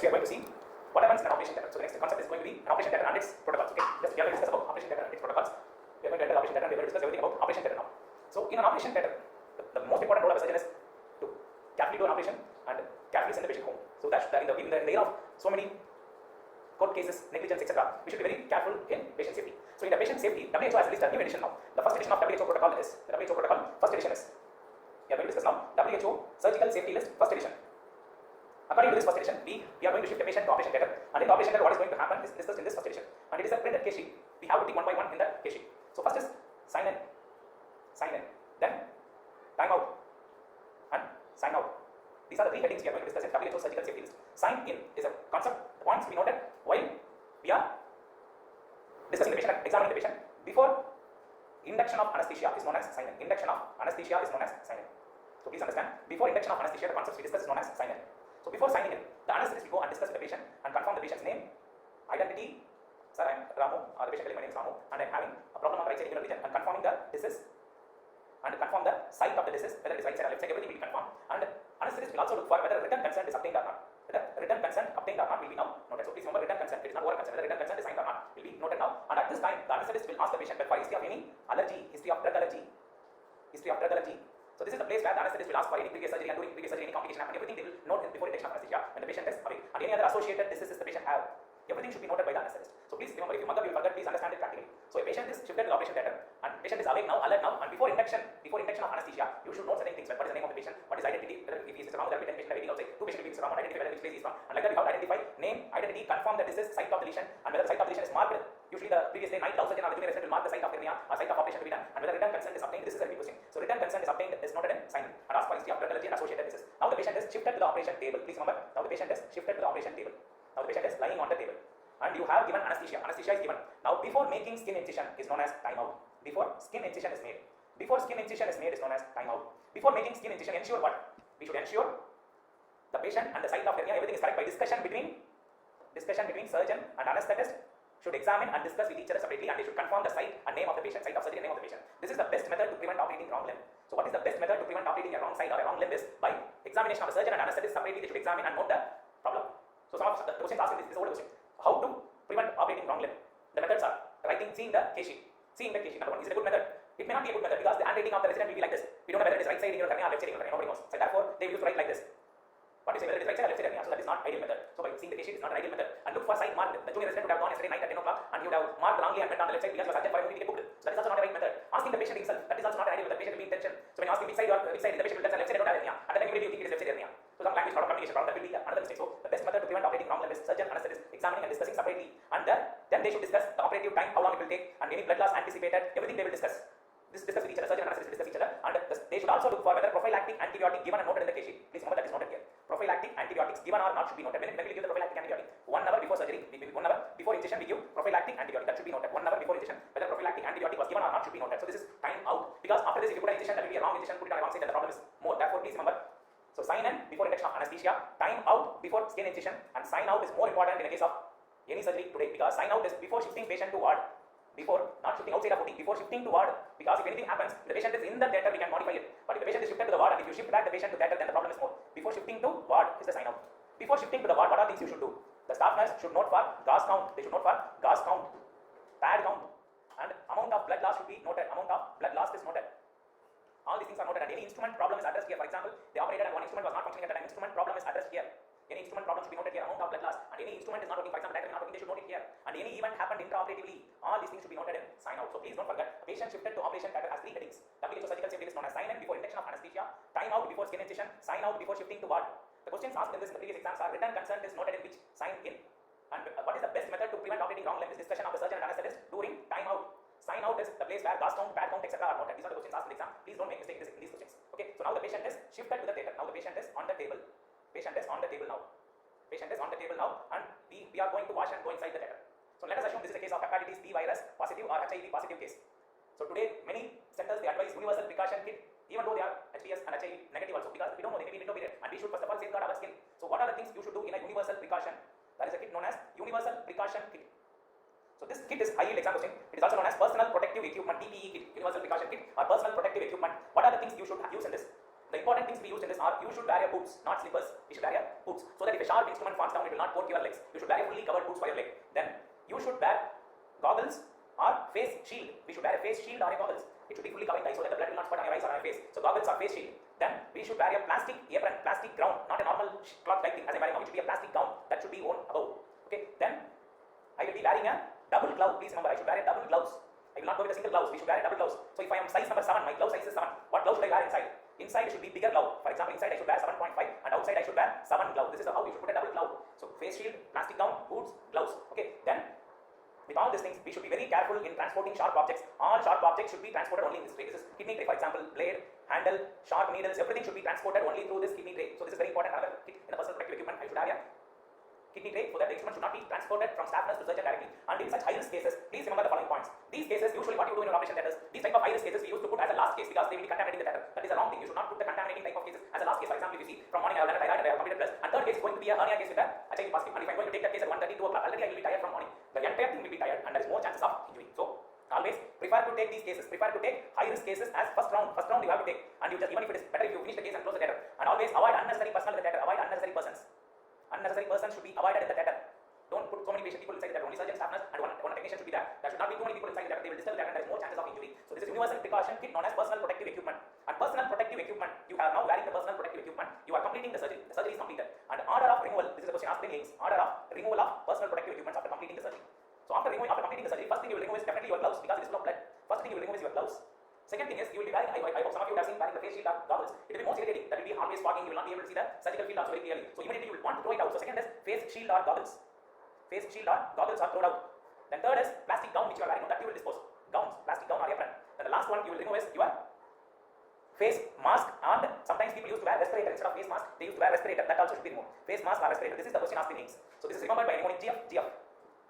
we are going to see what happens in an operation theater. So the next concept is going to be an operation theater and its protocols. Okay, just we are going to discuss about operation theater and its protocols. We are going to enter the operation theater and we are going to discuss everything about operation theater now. So in an operation theater, the most important role of a surgeon is to carefully do an operation and carefully send the patient home. So that in the era of so many court cases, negligence, etc., we should be very careful in patient safety. So in the patient safety, WHO has released a new edition now. The first edition of WHO protocol is the WHO protocol. First edition is we are going to discuss now WHO surgical safety list first edition. According to this first edition, we are going to shift the patient to operation theater, and in the operation theater, what is going to happen is discussed in this first edition, and it is a printed case sheet. We have to tick one by one in the case sheet. So first is sign in, then time out, and sign out. These are the three headings we are going to discuss in WHO surgical safety list. Sign in is a concept. The points we noted while we are discussing the patient and examining the patient. Before induction of anesthesia is known as sign in. Induction of anesthesia is known as sign in. So please understand. Before induction of anesthesia, the concepts we discuss is known as sign in. So before signing in, the anesthetist will go and discuss with the patient and confirm the patient's name, identity. Sir, I am Ramu. The patient telling my name is Ramu, and I am having a problem on the right side inguinal region, and confirming the disease and confirm the site of the disease, whether it is right side or left side, everything will be confirmed. And anesthetist will also look for whether written consent is obtained or not. Whether written consent obtained or not will be now noted. So please remember, written consent, it is not oral consent. Whether written consent is signed or not will be noted now. And at this time, the anesthetist will ask the patient for history of any allergy, history of drug allergy. So this is the place where the anesthetist will ask for any previous surgery, and during previous surgery any complication happened, everything they will note before induction of anesthesia when the patient is awake, and any other associated diseases the patient have. Everything should be noted by the anesthetist. So please remember, if you mug up, you will forget, please understand it practically. So a patient is shifted to the operation theater, and patient is awake now, alert now, and before induction of anesthesia, you should note certain things. What is the name of the patient? What is identity? Whether if he is Mr. Ramu, there will be 10 patient waiting outside. 2 patients will be Mr. Ramu, identify whether which place he is from, and like that we have to identify name, identity, confirm the disease, site of the lesion, and whether the site of the lesion is marked. Usually the previous day night, surgeon or the junior resident will mark the site of hernia or site of operation to be done, and whether written consent is obtained. This is a repeat question. So written consent is obtained is noted in sign and ask for history of drug allergy and associated disease. Now the patient is shifted to the operation table. Please remember, now the patient is shifted to the operation table. Now the patient is lying on the table, and you have given anesthesia. Anesthesia is given. Now before making skin incision is known as timeout. Before skin incision is made. Before skin incision is made is known as timeout. Before making skin incision, ensure what? We should ensure the patient and the site of hernia, everything is correct by discussion between surgeon and anesthetist. Should examine and discuss with each other separately, and they should confirm the site and name of the patient, site of surgery and name of the patient. This is the best method to prevent operating wrong limb. So what is the best method to prevent operating a wrong side or a wrong limb is by examination of the surgeon and anesthetist separately. They should examine and note the problem. So some of the questions asking this is old question. How to prevent operating wrong limb? The methods are seeing the case sheet. Number one, is it a good method? It may not be a good method because the handwriting of the resident will be like this. We don't know whether it is right side inguinal hernia or left side inguinal hernia. Nobody knows. So therefore, they will use to write like this. What do you say, whether it is right side or left side hernia? So that is not ideal method. So by seeing the case sheet is not an ideal method. And look for site marked. The junior resident would have gone yesterday night at 10 o'clock and he would have marked wrongly and went on the left side because he was urgent for a movie to get booked. So that is also not a right method. Asking the patient himself, that is also not an ideal method. The patient will be in tension. So when you ask him which side, the patient will tell left side I don't have hernia. At the time immediately you think it is left side hernia. So some language problem, communication problem, that will be another mistake. So the best method to prevent operating wrong limb is surgeon, anesthetist examining and discussing separately. And then they should discuss the operative time, how long it will take, and any blood loss anticipated, everything they will discuss. Discuss with each other, surgeon and anesthetist discuss each other, and they should also look for whether prophylactic antibiotic given and noted in the case sheet. Please remember that is noted here. Prophylactic antibiotics given or not should be noted. When we give the prophylactic antibiotic, 1 hour before surgery, 1 hour before incision we give prophylactic antibiotic. That should be noted. 1 hour before incision, whether prophylactic antibiotic was given or not should be noted. So this is time out, because after this if you put an incision, that will be a wrong incision, put it on a wrong side, then the problem is more. Therefore please remember. So sign in before induction of anesthesia, time out before skin incision, and sign out is more important in the case of any surgery today, because sign out is before shifting patient to ward. Before, not shifting outside of OT, before shifting to ward, because if anything happens, the patient is in the theatre, we can modify it. But if the patient is shifted to the ward, and if you shift back the patient to theatre, then the problem is more. Before shifting to ward is the sign out. Before shifting to the ward, what are things you should do? The staff nurse should note for gas count. They should note for gas count, pad count, and amount of blood loss should be noted. Amount of blood loss is noted. All these things are noted, and any instrument problem is addressed here. For example, they operated and one instrument was not functioning at the time. Instrument problem is addressed here. Any instrument problem should be noted here. Amount of blood loss, and any instrument is not working. For example, diaphragm is not working. They should note it here. And any event happened intraoperatively. All these things should be noted in sign out. So please don't forget. A patient shifted to operation theatre has 3 headings. WHO surgical safety is known as sign in before induction of anesthesia, time out before skin incision, sign out before shifting to ward. The questions asked in the previous exams are written consent is noted in which sign in, and what is the best method to prevent operating wrong limb is discussion of the surgeon and anesthetist during time out. Sign out is the place where gas count, pad count, etc. are noted. These are the questions asked in the exam. Please don't make mistake in these questions. Okay. So now the patient is shifted to the theatre. Now the patient is on the table. Patient is on the table now. Patient is on the table now, and we are going to wash and go inside the theatre. So let us assume this is a case of hepatitis B virus positive or HIV positive case. So today many centers they advise universal precaution kit, even though they are HPS and HIV negative also, because we don't know, they may be window period, and we should first of all safeguard our skin. So what are the things you should do in a universal precaution? There is a kit known as universal precaution kit. So this kit is high yield exam question. It is also known as personal protective equipment, PPE kit, universal precaution kit or personal protective equipment. What are the things you should use in this? The important things to be used in this are, you should wear your boots, not slippers. You should wear your boots, so that if a sharp instrument falls down, it will not poke your legs. You should wear a fully covered boots for your leg. Then you should wear goggles or face shield. We should wear a face shield or a goggles. It should be fully covering eyes so that the blood will not spurt on your eyes or on your face. So goggles or face shield. Then we should wear a plastic apron, plastic gown, not a normal cloth like thing as I'm wearing now. It should be a plastic gown that should be worn above. Okay. Then I will be wearing a double glove. Please remember, I should wear a double gloves. I will not go with a single gloves. We should wear a double gloves. So if I am size number 7, my glove size is 7. What glove should I wear inside? Inside it should be bigger glove. For example, inside I should wear 7.5 and outside I should wear 7 glove. This is how you should put a double glove. So face shield, plastic gown, boots, gloves. Okay. Then with all these things, we should be very careful in transporting sharp objects. All sharp objects should be transported only in this tray. This is kidney tray, for example, blade, handle, sharp needles, everything should be transported only through this kidney tray. So this is very important. Another in the personal protective equipment, I should have a kidney tray so that the instrument should not be transported from staff nurse to surgeon directly. And in such high risk cases, please remember the following points. These cases, usually what you do in your operation theatres, these type of high risk cases we used to put as a last case because they will be contaminating the theatre. That is a wrong thing. You should not put the contaminating type of cases as a last case. For example, if you see from morning I have done a thyroid and I have completed plus, and third case is going to be a hernia case with a HIV positive. And if I am going to take that case at 1:30, 2 o'clock, already I will be tired from morning. The entire thing will be tired and there is more chances of injury. So always prefer to take these cases, prefer to take high risk cases as first round. First round you have to take, and you just, even if it is better if you finish the case and close the theatre. And always avoid unnecessary personnel in the theatre. Avoid unnecessary persons. Unnecessary persons should be avoided in the theatre. Don't put so many people inside the theatre. Only surgeon, staff nurse, and one technician should be there. There should not be too many people inside the theatre. They will disturb the theatre and there is more chances of injury. So this is universal precaution kit known as personal protective equipment. And personal protective equipment, you are now wearing the personal protective equipment. You are completing the surgery. The surgery is completed. And order of removal. This is a question asked in links. Order of removal of personal protective equipment after completing the surgery. So after completing the surgery, first thing you will remove is definitely your gloves because it is full of blood. First thing you will remove is your gloves. Second thing is you will be wearing, I hope some of you have seen wearing the face shield or goggles. It will be most irritating. That will be always fogging. You will not be able to see the surgical field also very clearly. So immediately you will want to throw it out. So second is face shield or goggles. Face shield or goggles are thrown out. Then third is plastic gown which you are wearing. That you will dispose. Gowns, plastic gown or apron. Then the last one you will remove is your face mask, and sometimes people used to wear respirator instead of face mask. They used to wear respirator. That also should be removed. Face mask or respirator. This is the question asked in links. So this is remembered by anyone in GF.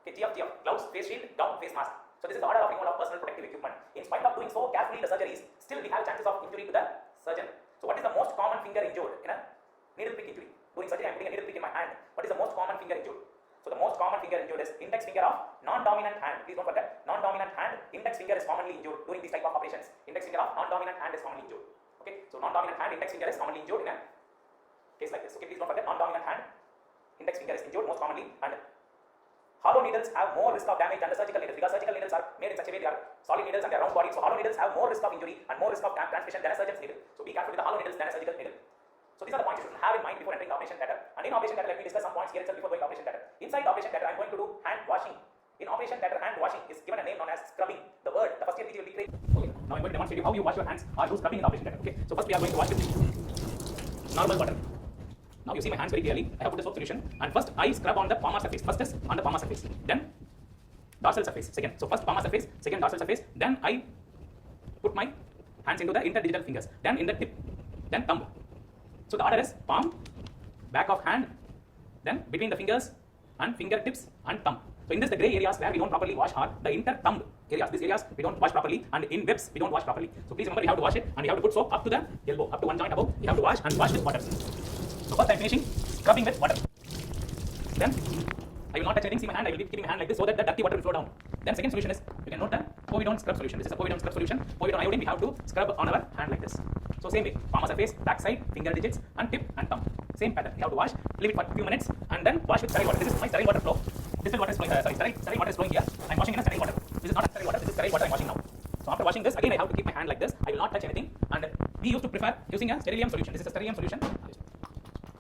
Okay, GF. Gloves, face shield, gown, face mask. So this is the order of removal of personal protective equipment. In spite of doing so carefully the surgeries, still we have chances of injury to the surgeon. So what is the most common finger injured in a needle prick injury? During surgery I am putting a needle prick in my hand. What is the most common finger injured? So the most common finger injured is index finger of non-dominant hand. Please don't forget, non-dominant hand, index finger is commonly injured during these type of operations. Index finger of non-dominant hand is commonly injured. Okay, so non-dominant hand, index finger is commonly injured in a case like this. Okay, please don't forget, non-dominant hand, index finger is injured most commonly, and hollow needles have more risk of damage than the surgical needles because surgical needles are made in such a way they are solid needles and they are round bodied. So hollow needles have more risk of injury and more risk of transmission than a surgeon's needle. So be careful with the hollow needles than a surgical needle. So these are the points you should have in mind before entering the operation theatre. And in operation theatre, let me discuss some points here itself before going to operation theatre. Inside the operation theatre, I am going to do hand washing. In operation theatre, hand washing is given a name known as scrubbing. The word, the first year teacher will be great. Okay, now I am going to demonstrate you how you wash your hands or do scrubbing in the operation theatre. Okay, so first we are going to wash with normal water. Now you see my hands very clearly. I have put the soap solution, and first I scrub on the palmar surface. First is on the palmar surface, then dorsal surface. Second, so first palmar surface, second dorsal surface. Then I put my hands into the interdigital fingers. Then in the tip, then thumb. So the order is palm, back of hand, then between the fingers and fingertips and thumb. So in this the grey areas where we don't properly wash are the inter-thumb areas. These areas we don't wash properly, and in webs we don't wash properly. So please remember you have to wash it and you have to put soap up to the elbow, up to one joint above. You have to wash and wash with water. So first I am finishing scrubbing with water. Then I will not touch anything. See my hand, I will be keeping my hand like this so that the dirty water will flow down. Then second solution is, you can note the povidone scrub solution. This is a povidone scrub solution. Povidone iodine we have to scrub on our hand like this. So same way, palmar surface, back side, finger digits and tip and thumb. Same pattern. You have to wash, leave it for a few minutes and then wash with sterile water. This is my sterile water flow. Distilled water is flowing, sterile water is flowing here. I am washing in a sterile water. This is not a sterile water, this is sterile water I am washing now. So after washing this, again I have to keep my hand like this. I will not touch anything, and we used to prefer using a sterilium solution. This is a sterilium solution.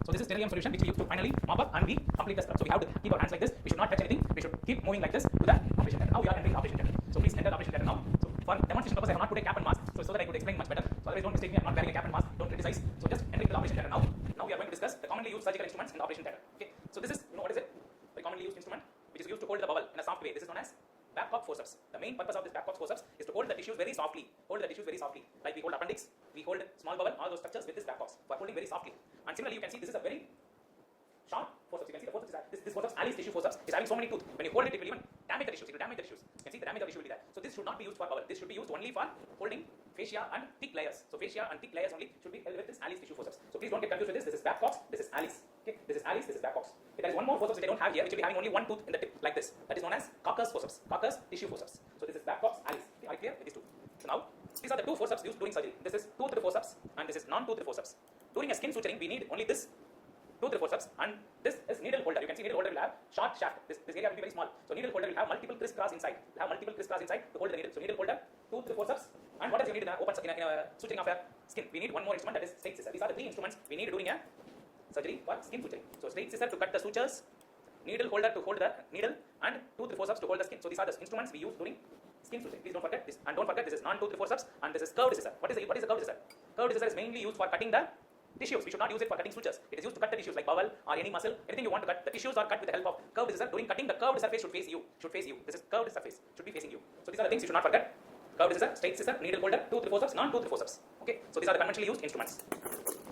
So this is sterilium solution which we use to finally mop up and we complete the scrub. So we have to keep our hands like this. We should not touch anything. We should keep moving like this to the operation theatre. Now we are entering the operation theatre. So please enter the operation theatre now. So for demonstration purpose, I have not put a cap and mask so that I could explain much better. So otherwise don't mistake me. I am not wearing a cap and mask. Don't criticize. So just entering the operation theatre now. Now we are going to discuss the commonly used surgical instruments in the operation theatre. Okay. So this is, what is it? The commonly used instrument which is used to hold the bowel in a soft way. This is known as Babcock forceps. The main purpose of this Babcock forceps is to hold the tissues very softly. Hold the tissues very softly. Like we hold appendix, we hold small bowel, all those structures with this Babcocks for holding very softly. And similarly, you can see this is a very sharp forceps. You can see the forceps is this forceps, Alice tissue forceps, is having so many teeth. When you hold it, it will even damage the tissues. It will damage the tissues. You can see the damage of the tissue will be there. So this should not be used for bowel. This should be used only for holding fascia and thick layers. So fascia and thick layers only should be held with this Alice tissue forceps. So please don't get confused with this. This is Babcocks. This is Alice. Okay. This is Alice. This is Babcocks. Okay, there is one more forceps which I don't have here, which will be having only one tooth in the tip like this. That is known as Cocker's forceps. Cocker's tissue forceps. So this is Babcocks, Alice. Okay, are you clear with these two? So now these are the two forceps used during surgery. This is toothed forceps and this is non-tooth forceps. During a skin suturing, we need only this tooth forceps, and this is needle holder. You can see needle holder will have short shaft. This area will be very small. So needle holder will have multiple crisscross inside. Will have multiple crisscross inside to hold the needle. So needle holder, tooth forceps, and what else you need in a suturing of a skin? We need one more instrument, that is straight scissor. These are the three instruments we need during a surgery for skin suturing. So straight scissor to cut the sutures, needle holder to hold the needle, and tooth forceps to hold the skin. So these are the instruments we use during skin suturing. Please don't forget this, and don't forget this is non-tooth forceps, and this is curved scissor. What is the curved scissor? Curved scissor is mainly used for cutting the tissues. We should not use it for cutting sutures. It is used to cut the tissues like bowel or any muscle. Anything you want to cut, the tissues are cut with the help of curved scissor. During cutting, the curved surface should face you. This is curved surface should be facing you. So these are the things you should not forget. Curved scissor, straight scissor, needle holder, tooth forceps, non-tooth forceps. Okay. So these are the conventionally used instruments.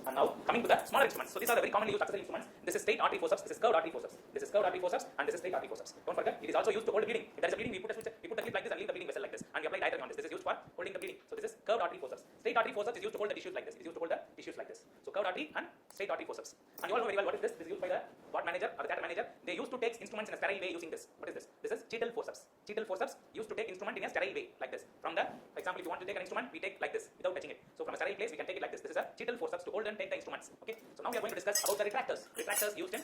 And now coming to the smaller instruments. So these are the very commonly used accessory instruments. This is straight artery forceps. This is curved artery forceps. This is curved artery forceps, and this is straight artery forceps. Don't forget, it is also used to hold the bleeding. If there is a bleeding, we put the clip like this and leave the bleeding vessel like this, and we apply diathermy on this. This is used for holding the bleeding. So this is curved artery forceps. Straight artery forceps is used to hold the tissues like this. It is used to hold the tissues like this. So curved artery and straight artery forceps. And you all know very well what is this. This is used by the ward manager or the theatre manager. They used to take instruments in a sterile way using this. What is this? This is Cheadle forceps. Cheadle forceps used to take instrument in a sterile way like this. From the, for example, if you want to take an instrument, we take like this without touching it. So from a sterile place, we can take it like this. This is a Cheadle forceps to hold and take the instruments. Okay. So now we are going to discuss about the retractors. Retractors used in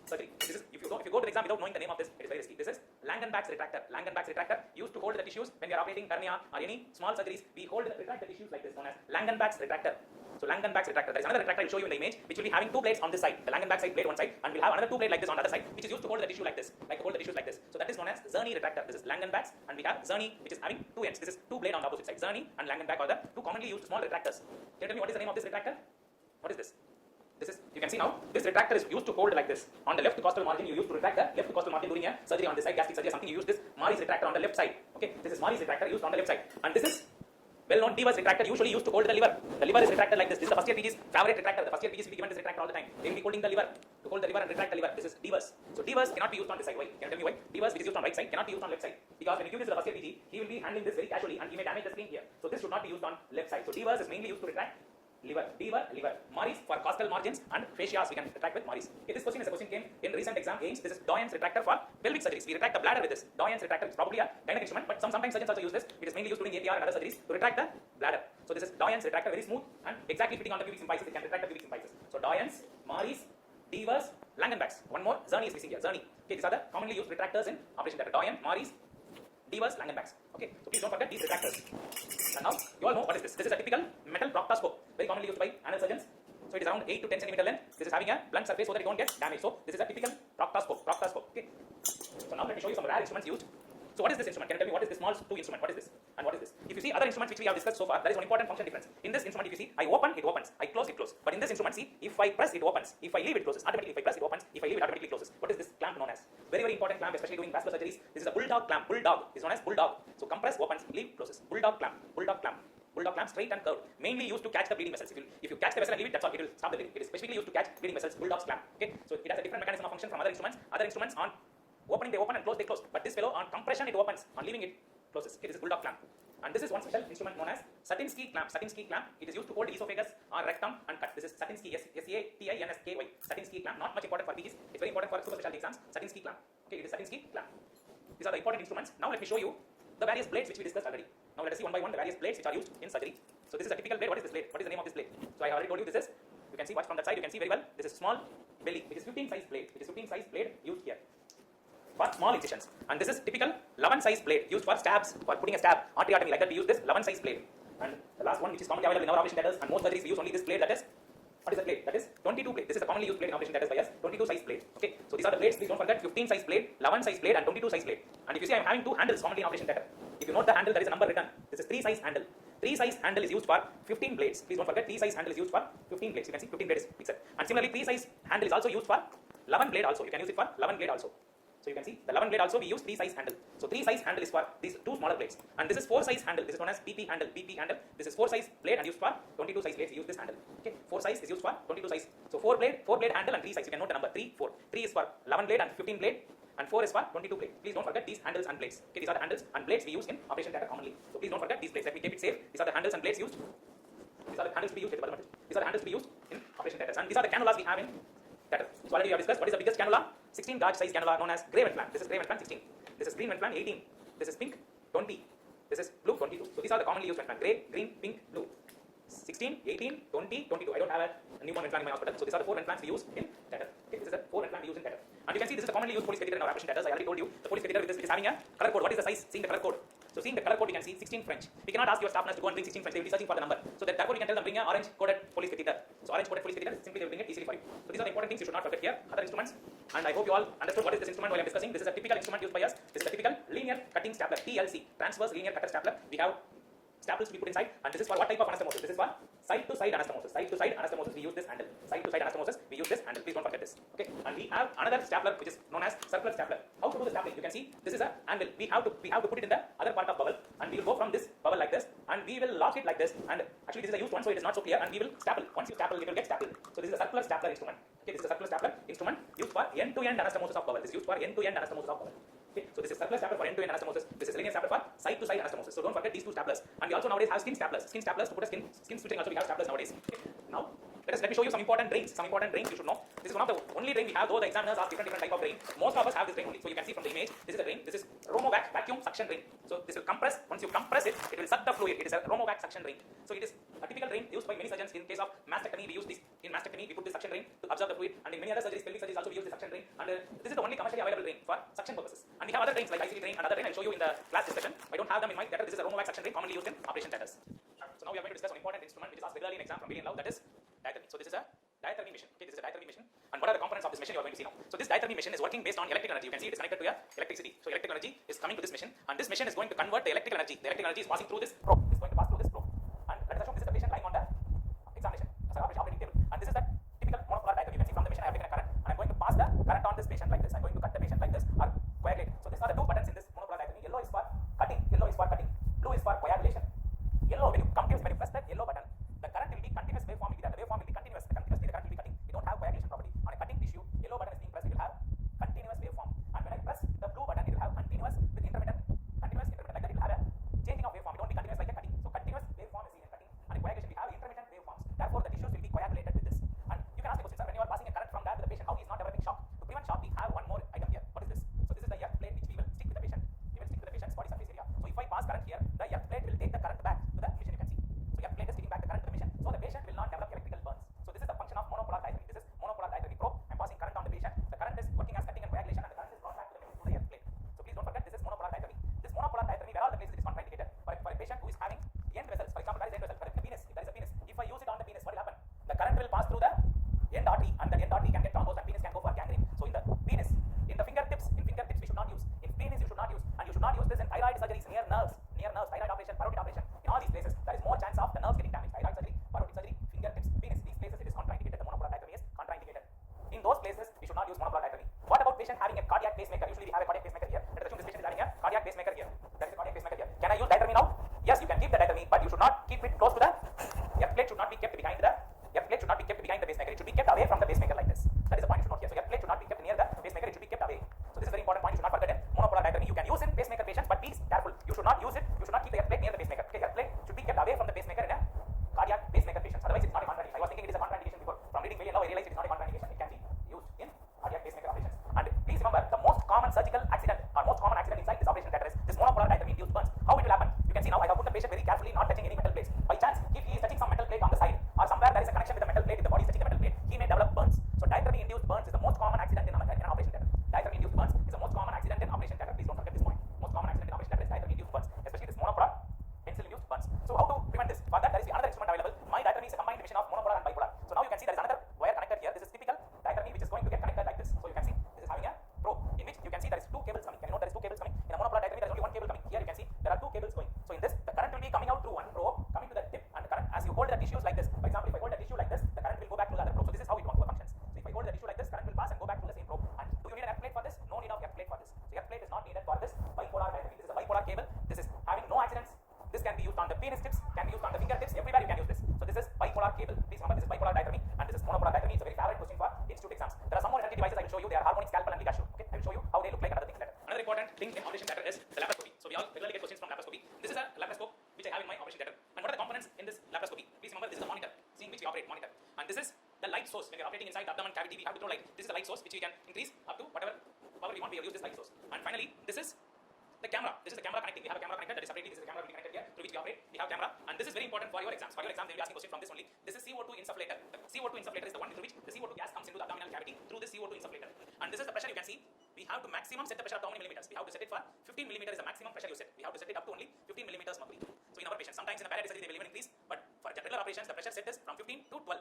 surgery. This is, if you go to the exam without knowing the name of this, it is very risky. This is Langenbach's retractor. Langenbach's retractor used to hold the tissues when we are operating hernia or any small surgeries. We retract the tissues like this, known as Langenbach's retractor. So Langenbach's retractor. There is another retractor I will show you in the image, which will be having two blades on this side. The Langenbach side blade one side, and we'll have another two blade like this on the other side, which is used to hold the tissue like this, So that is known as Czerny retractor. This is Langenbach's, and we have Czerny, which is having two ends. This is two blade on the opposite side. Czerny and Langenbach are the two commonly used small retractors. Can you tell me what is the name of this retractor? What is this? This is, you can see now, this retractor is used to hold like this. On the left costal margin, you use to retract the left costal margin during a surgery on this side, gastric surgery or something, you use this Mary's retractor on the left side. Okay, this is Mary's retractor used on the left side. And this is well-known Deva's retractor, usually used to hold the liver. The liver is retracted like this. This is the first year PG's favorite retractor. The first year PG's will be given this retractor all the time. They will be holding the liver to hold the liver and retract the liver. This is Deva's. So Deva's cannot be used on this side. Why? Can you tell me why? Deva's, which is used on right side, cannot be used on left side. Because when you give this to the first year PG, he will be handling this very casually and he may damage the screen here. So this should not be used on left side. So Deva's is mainly used to retract liver, liver. Mary's for costal margins and fascias we can retract with Mary's. Okay, this question came in recent exam aims. This is Doyen's retractor for pelvic surgeries. We retract the bladder with this. Doyen's retractor is probably a gynec instrument, but sometimes surgeons also use this. It is mainly used during APR and other surgeries to retract the bladder. So this is Doyen's retractor, very smooth and exactly fitting on the pubic symphysis. It can retract the pubic symphysis. So Doyen's, Mary's, Deva's, Langenbach's. One more, Czerny is missing here. Czerny. Okay, these are the commonly used retractors in operation theatre. Doyen, Mary's, Deva's, Langenbach's. Okay, so please don't forget these retractors. And now you all know what is this. This is a typical metal proctoscope, very commonly used by anal surgeons. So it is around 8 to 10 centimeter length. This is having a blunt surface so that it don't get damaged. So this is a typical proctoscope. Okay. So now let me show you some rare instruments used. So what is this instrument? Can you tell me what is this small 2 instrument? What is this? And what is this? If you see other instruments which we have discussed so far, there is one important function difference. In this instrument, if you see, I open, it opens. I close, it closes. But in this instrument, see, if I press, it opens. If I leave, it closes. Automatically, if I press, it opens. If I leave, it automatically closes. What is this clamp known as? Very, very important clamp, especially doing vascular surgeries. This is a bulldog clamp. Bulldog is known as bulldog. So compress, opens, leave, closes. Bulldog clamp. Bulldog clamp. Bulldog clamp, straight and curved. Mainly used to catch the bleeding vessels. If you catch the vessel and leave it, that's all. It will stop the bleeding. It is specifically used to catch bleeding vessels. Bulldog's clamp. Okay. So it has a different mechanism of function from other instruments. Other instruments on opening they open and close they close. But this fellow on compression it opens. On leaving it closes. Okay, this is bulldog clamp. And this is one special instrument known as Satinsky clamp. Satinsky clamp. It is used to hold esophagus or rectum and cut. This is Satinsky. S-A-T-I-N-S-K-Y. Satinsky clamp. Not much important for PGs. It's very important for super specialty exams. Satinsky clamp. Okay, it is Satinsky clamp. These are the important instruments. Now let me show you the various blades which we discussed already. Now let us see one by one the various blades which are used in surgery. So this is a typical blade. What is this blade? What is the name of this blade? So I have already told you this is. You can see watch from that side. You can see very well. This is small belly, which is 15 size blade. Which is 15 size blade used here for small incisions. And this is typical 11 size blade used for stabs, for putting a stab, arteriotomy like that. We use this 11 size blade. And the last one which is commonly available in our operation theatres and most surgeries we use only this blade. That is, what is the blade? That is 22 blade. This is the commonly used blade in operation theatres by us. 22 size blade. Okay. So these are the blades. Please don't forget 15 size blade, 11 size blade, and 22 size blade. And if you see, I am having two handles commonly in operation theatre. If you note the handle, there is a number written. This is 3 size handle. 3 size handle is used for 15 blades. Please don't forget 3 size handle is used for 15 blades. You can see 15 blades fixed. And similarly, 3 size handle is also used for 11 blade also. You can use it for 11 blade also. So you can see the 11 blade also we use 3 size handle. So 3 size handle is for these two smaller blades. And this is 4 size handle. This is known as BP handle. BP handle. This is 4 size blade and used for 22 size blades. We use this handle. Okay. 4 size is used for 22 size. So 4 blade handle and 3 size. You can note the number 3, 4. 3 is for 11 blade and 15 blade. And 4 is for 22 blade. Please don't forget these handles and blades. Okay, these are the handles and blades we use in operation theatre commonly. So please don't forget these blades. Let me keep it safe. These are the handles and blades used. These are the handles to be used. These are the handles to be used in operation theatres. And these are the cannulas we have in theatre. So already we have discussed what is the biggest cannula. 16 gauge size cannula known as Gray Ventlan. This is Gray Ventlan 16. This is Green Ventlan 18. This is pink 20. This is blue 22. So these are the commonly used Ventlan. Gray, green, pink, blue. 16, 18, 20, 22. I don't have a newborn implant in my hospital. So these are the 4 implants we use in theatre. Okay, this is the 4 implant we use in theatre. And you can see this is a commonly used police catheter in our application theatres. I already told you the police catheter with this, which is having a color code. What is the size? Seeing the color code. So seeing the color code, we can see 16 French. We cannot ask your staff nurse to go and bring 16 French. They will be searching for the number. So that therefore we can tell them bring a orange coded police catheter. So orange coded police catheter, simply they will bring it easily for you. So these are the important things you should not forget here. Other instruments, and I hope you all understood what is this instrument while I am discussing. This is a typical instrument used by us. This is a typical linear cutting stapler, TLC, transverse linear cutter stapler. We have staples to be put inside, and this is for what type of anastomosis? This is for side to side anastomosis. Side to side anastomosis, we use this handle. Side to side anastomosis, we use this handle. Please don't forget this. Okay, and we have another stapler which is known as circular stapler. How to do the stapling? You can see this is a angle. We have to put it in the other part of bubble, and we will go from this bubble like this, and we will lock it like this. And actually, this is a used one, so it is not so clear, and we will staple. Once you staple, it will get stapled. So this is a circular stapler instrument. Okay, this is a circular stapler instrument used for end-to-end anastomosis of bubble. This is used for end-to-end anastomosis of bubble. Okay, so this is circular stapler for end-to-end anastomosis. This is linear stapler for side-to-side anastomosis. So don't forget these two staplers. And we also nowadays have skin staplers. Skin staplers to put a skin stitching. Also we have staplers nowadays. Okay. Now let me show you some important drains. Some important drains you should know. This is one of the only drain we have. Though the examiners ask different type of drain, most of us have this drain only. So you can see from the image, this is a drain. This is Romovac vacuum suction drain. So this will compress. Once you compress it, it will suck the fluid. It is a Romovac suction drain. So it is a typical drain used by many surgeons. In case of mastectomy, we use this. In mastectomy, we put this suction drain to absorb the fluid. And in many other surgeries, pelvic surgeries also we use this suction drain. And this is the only commercially available drain for suction purposes. And we have other drains like ICD drain and other drain. I'll show you in the class discussion. I don't have them in my theatre. This is a Romovac suction drain commonly used in operation theatres. So now we are going to discuss an important instrument which is asked regularly in exam from Billion Love, that is diathermy. So this is a diathermy machine. Okay, this is a diathermy machine. And what are the components of this machine you are going to see now? So this diathermy machine is working based on electric energy. You can see it is connected to electricity. So electric energy is coming to this machine, and this machine is going to convert the electrical energy. The electrical energy is passing through this probe. It's going to pass through this probe. And let us assume this is the patient lying on the examination as an operating table. And this is the typical monopolar diathermy. You can see from the machine I have taken a current, and I'm going to pass the current on this patient like this. I'm going to cut the patient like this or coagulate. So these are the two buttons in this monopolar diathermy. Yellow is for cutting. Yellow is for cutting. Blue is for coagulation. Yellow, when you press that yellow button, the current will be continuous waveform will be there. The waveform will be continuous. Continuously the current will be cutting. We don't have coagulation property. On a cutting tissue, yellow button is being pressed, it will have continuous waveform. And when I press the blue button, it will have continuous with intermittent. Continuous intermittent, like that it will have a changing of waveform. It won't be continuous like a cutting. So continuous waveform is seen in cutting. And in coagulation we have intermittent waveforms. Therefore the tissues will be coagulated with this. And you can ask the question, sir, when you are passing a current from that to the patient, how he is not developing shock? To prevent shock, we have one more item here. What is this? So this is the earth plate which we will stick with the patient. We will stick to the patient's body surface area. So if I pass current here, the earth plate will take the current back to the machine, you can see. So earth plate is taking back the current to the machine. So the patient will not develop electrical burns. So this is the function of monopolar diathermy. This is monopolar diathermy probe. I'm passing current on the patient. The current is working as cutting and coagulation, and the current is brought back to the machine through the earth plate. So please don't forget this is monopolar diathermy. This monopolar diathermy, where all the places it is contraindicated. For a patient who is having end vessels, for example, there is end vessel, for the penis, if there is a penis, if I use it on the penis, what will happen? The current will pass through the end artery, and the end artery can get thrombosed, and penis can go for gangrene. So in the penis, in the fingertips we should not use. In penis you should not use, and you should not use this in thyroid surgeries near nerves, thyroid operation, parotid operation. In all these places, there is more chance of the nerves getting damaged. Thyroid surgery, parotid surgery, fingertips, penis, these places it is contraindicated. The monopolar diathermy is contraindicated. In those places, we should not use monopolar diathermy. What about patient having a cardiac pacemaker? Usually we have a cardiac pacemaker here. Let us assume this patient is having a cardiac pacemaker here. There is a cardiac pacemaker here. Can I use diathermy now? Yes, you can keep the diathermy, but you should not keep it close to the earth plate. Should not be kept behind the earth plate. Should not be kept behind the pacemaker. It should be kept away from the pacemaker like this. That is the point you should note here. So earth plate should not be kept near the pacemaker. It should be kept away. So this is a very important point. You should not forget it. Monopolar diathermy you can use in pacemaker patients, but please careful. You should not use it. You should not keep the earth plate near the pacemaker. Okay, earth plate should be kept away from the pacemaker in a cardiac pacemaker patients. Otherwise, it's not a contraindication. I was thinking it is a contraindication before. From reading Billion Love, I realized it is not a contraindication. It can be used in cardiac pacemaker operations. And please remember, the most common surgical accident or most common accident inside this operation theatre is this monopolar diathermy induced burns. How it will happen? You can see now I have put the patient very carefully, not touching any metal plates. By chance, if he is touching some metal plate on the side or somewhere there is a connection with the metal plate, if the body is touching the metal plate, he may develop burns. So diathermy induced burns is the most common accident in an operation theatre. Diathermy induced burns is the most common accident in operation theatre. Please don't forget this point. Most common accident in operation theatre is diathermy induced burns, especially this monopolar pencil induced burns. So how to prevent this? For that there is another instrument available. My diathermy is a combined division of monopolar and bipolar. So now you can see there is another wire connected here. This is typical diathermy which is going to get connected like this. So you can see this is having a probe in which you can see there is two cables coming. Can you note there is two cables coming? In a monopolar diathermy there is only one cable coming. Here you can see there are two cables going. So in this the current will be coming out through one probe, coming to the tip, and the current as you hold the tissues like this. For example, if I hold the tissue like this, the current will go back to the other probe. So this is how it functions. So if I hold the tissue like this, current will pass and go back to the same probe. And do you need an earth plate for this? No need of earth plate for this. So earth plate is not needed for this bipolar diathermy. This is a bipolar cable. This is having no accidents. This can be used on the penis tips, can be used on the fingertips, everywhere you can use this. So this is bipolar cable. Please remember this is bipolar diathermy and this is monopolar diathermy. It's a very favorite question for institute exams. There are some more energy devices I will show you. They are harmonic, scalpel and Ligashow. Okay, I will show you how they look like and other things later. Another important thing in operation theatre is the laparoscopy. So we all regularly get questions from laparoscopy. This is a laparoscope which I have in my operation theatre. And what are the components in this laparoscopy? Please remember this is a monitor, seeing which we operate monitor. And this is the light source. When we are operating inside the abdomen cavity, we have to throw light. This is the light source which we can increase up to whatever power we want. We will use this light source. And finally, this is the camera. This is the camera connecting. We have a camera connected that is separately. This is the camera will be connected here through which we operate, we have camera, and this is very important for your exams. For your exams, they will be asking question from this only. This is CO2 insufflator. The CO2 insufflator is the one through which the CO2 gas comes into the abdominal cavity through this CO2 insufflator. And this is the pressure you can see. We have to maximum set the pressure up to how many millimeters? We have to set it for 15 millimeters is the maximum pressure you set. We have to set it up to only 15 millimeters mercury. So in our patients, sometimes in the paralytic surgery they will even increase, but for general operations, the pressure set is from 15 to 12.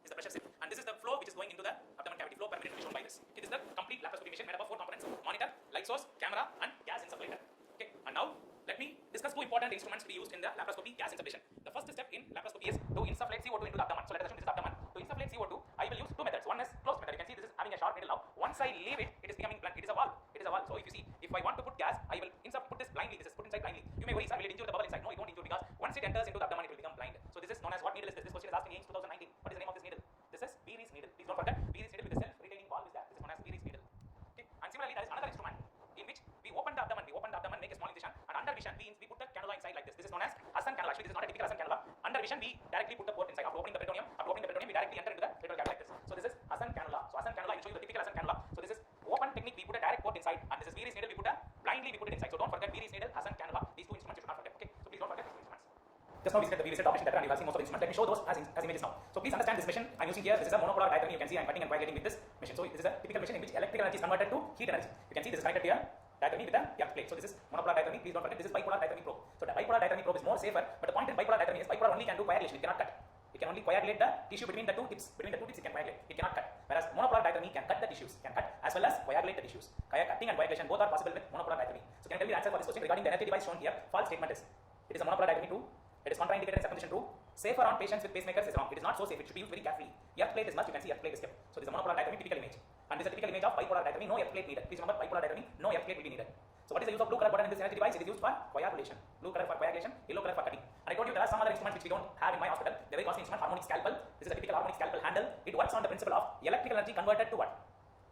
Is the pressure set. And this is the flow which is going into the abdomen cavity. Flow per minute will be shown by this. It is the complete laparoscopy machine made up of 4 components: monitor, light source, camera, and gas insufflator. Okay. And now let me discuss 2 important instruments to be used in the laparoscopy gas insufflation. The first step in laparoscopy is to insufflate CO2 into the abdomen. So let us assume this is abdomen. To insufflate CO2, I will use 2 methods. One is closed method. You can see this is having a sharp needle now. Once I leave it, it is becoming blunt. It is a valve. It is a valve. So if you see, if I want to put gas, I will put this blindly. This is put inside blindly. You may worry, sir, will it injure the bubble inside? No, it won't injure because once it enters into the abdomen, it will become blind. So this is known as, what needle is this? This question is asked in AIMS 2019. What is the name of this needle? This is Beery's needle. Please don't forget, Beery's needle with the self-retaining valve is there. This is known as Beery's needle. Okay. And similarly, there is another instrument in which we open the abdomen, make a small incision, and under vision we put the cannula inside like this. This is known as Hassan cannula. Actually, this is not a typical Hassan cannula. Under vision we directly put the port inside. After opening the peritoneum, we directly enter into the petrol cavity like this. So this is Hassan cannula. So Hassan cannula, I will show you the typical Hassan cannula. So this is open technique. We put a direct port inside, and this is Beery's needle. We put it inside. So don't forget Beery's needle, Hassan cannula. These 2 instruments you should not forget. Okay. So please don't forget these 2 instruments. Just now we said the operation theatre and you have seen most of the instruments. Let me show those as images now. So please understand this machine I'm using here. This is a monopolar diagram. You can see I'm cutting and coagulating with this machine. So this is a typical machine in which electrical energy is converted to heat energy. You can see this is connected here. Diathermy with a earth plate. So this is monopolar diathermy. Please don't forget this is bipolar diathermy probe. So the bipolar diathermy probe is more safer, but the point in bipolar diathermy is bipolar only can do coagulation. It cannot cut. It can only coagulate the tissue between the 2 tips. Between the 2 tips it can coagulate. It cannot cut. Whereas monopolar diathermy can cut the tissues, can cut as well as coagulate the tissues. Cutting and coagulation both are possible with monopolar diathermy. So can you tell me the answer for this question regarding the energy device shown here? False statement is it is a monopolar diathermy true. It is contraindicated in circumcision true. Safer on patients with pacemakers is wrong. It is not so safe. It should be used very carefully. Earth plate is must. You can see earth plate is kept. So this is a monopolar diathermy typical image. And this is a typical image of bipolar diathermy. No earth plate needed. Please remember bipolar diathermy. No earth plate will be needed. So what is the use of blue color button in this energy device? It is used for coagulation. Blue color for coagulation, yellow color for cutting. And I told you there are some other instruments which we don't have in my hospital. The very costly instrument, harmonic scalpel. This is a typical harmonic scalpel handle. It works on the principle of electrical energy converted to what?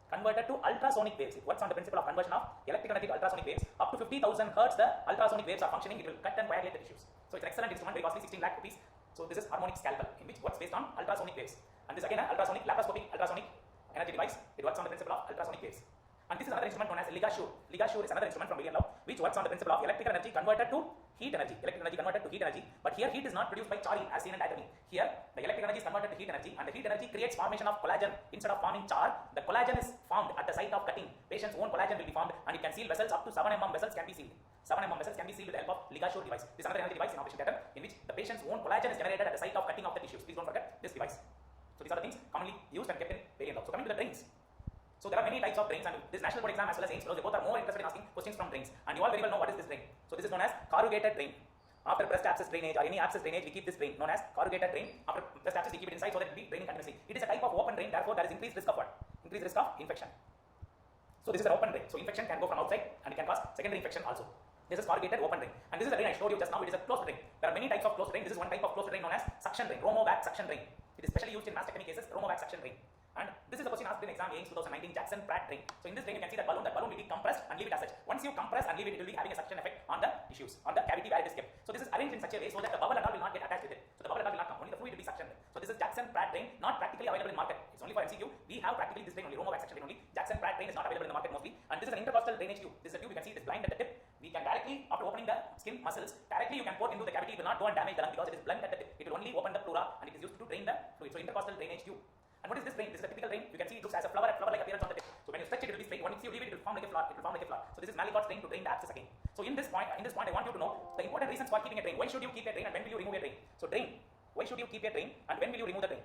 Converted to ultrasonic waves. It works on the principle of conversion of electrical energy to ultrasonic waves. Up to 50,000 hertz, the ultrasonic waves are functioning. It will cut and coagulate the tissues. So it's an excellent instrument, very costly, 16 lakh rupees. So this is harmonic scalpel, in which works based on ultrasonic waves. And this again an ultrasonic laparoscopic ultrasonic energy device. It works on the principle of ultrasonic waves. And this is another instrument known as LigaSure. LigaSure is another instrument from William Law, which works on the principle of electrical energy converted to heat energy. Electrical energy converted to heat energy. But here heat is not produced by charring as seen in diathermy. Here the electrical energy is converted to heat energy, and the heat energy creates formation of collagen instead of forming char. The collagen is formed at the site of cutting. Patient's own collagen will be formed, and it can seal vessels up to 7 mm vessels can be sealed. 7 mm vessels can be sealed with the help of LigaSure device. This is another energy device in operation theatre in which the patient's own collagen is generated at the site of cutting of the tissues. Please don't forget this device. So these are the things commonly used and kept in William Law. So coming to the drains. So there are many types of drains, and this national board exam as well as AIMS, they both are more interested in asking questions from drains. And you all very well know what is this drain. So this is known as corrugated drain. After breast abscess drainage or any abscess drainage, we keep this drain known as corrugated drain. After breast abscess, we keep it inside so that it will be draining continuously. It is a type of open drain, therefore there is increased risk of what? Increased risk of infection. So this is an open drain. So infection can go from outside and it can cause secondary infection also. This is corrugated open drain. And this is the drain I showed you just now. It is a closed drain. There are many types of closed drain. This is one type of closed drain known as suction drain, Romovac suction drain. It is specially used in mastectomy cases, Romovac suction drain. And this is a question asked in exam AIMS 2019 Jackson Pratt drain. So in this drain you can see that balloon will be compressed and leave it as such. Once you compress and leave it, it will be having a suction effect on the tissues, on the cavity where it is kept. So this is arranged in such a way so that the bubble and all will not get attached with it. So the bubble and all will not come, only the fluid will be suctioned. So this is Jackson Pratt drain, not practically available in market. It's only for MCQ. We have practically this drain only, Romovac suction drain only. Jackson Pratt drain is not available in the market mostly. And this is an intercostal drainage tube. This is a tube, you can see it is blind at the tip. We can directly, after opening the skin muscles, directly you can pour into the cavity. It will not go and damage the lung because it is blunt at the tip. It will only open the pleura and it is used to drain the fluid. So intercostal drainage tube. And what is this drain? This is a typical drain. You can see it looks as a flower-like appearance on the tip. So when you stretch it, it will be straight. Once you leave it, it will form like a flower. So this is Mallicott's drain to drain the abscess again. So in this point, I want you to know the important reasons for keeping a drain. Why should you keep a drain and when will you remove a drain? So drain. Why should you keep a drain and when will you remove the drain?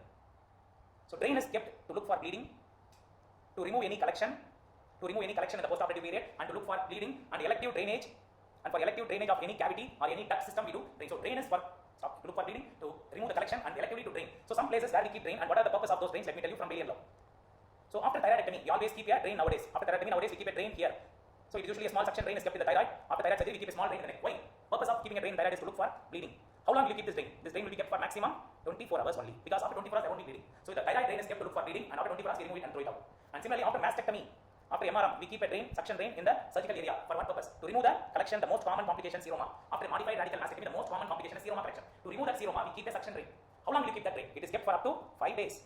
So drain is kept to look for bleeding, to remove any collection in the post-operative period, and to look for bleeding and elective drainage. And for elective drainage of any cavity or any duct system, we do drain. So drain is for to look for bleeding, to remove the collection, and electively to drain. So some places where we keep drain, and what are the purpose of those drains? Let me tell you from William Law. So after thyroidectomy, we always keep a drain nowadays. After thyroidectomy nowadays, we keep a drain here. So it is usually a small suction drain is kept in the thyroid. After thyroid surgery, we keep a small drain in the neck. Why? Purpose of keeping a drain in thyroid is to look for bleeding. How long will you keep this drain? This drain will be kept for maximum 24 hours only, because after 24 hours there won't be bleeding. So the thyroid drain is kept to look for bleeding, and after 24 hours we remove it and throw it out. And similarly, after mastectomy, after MRM, we keep a drain, suction drain in the surgical area. For what purpose? To remove the collection, the most common complication, seroma. After modified radical mastectomy, the most common complication is seroma collection. To remove that seroma, we keep a suction drain. How long will you keep that drain? It is kept for up to 5 days.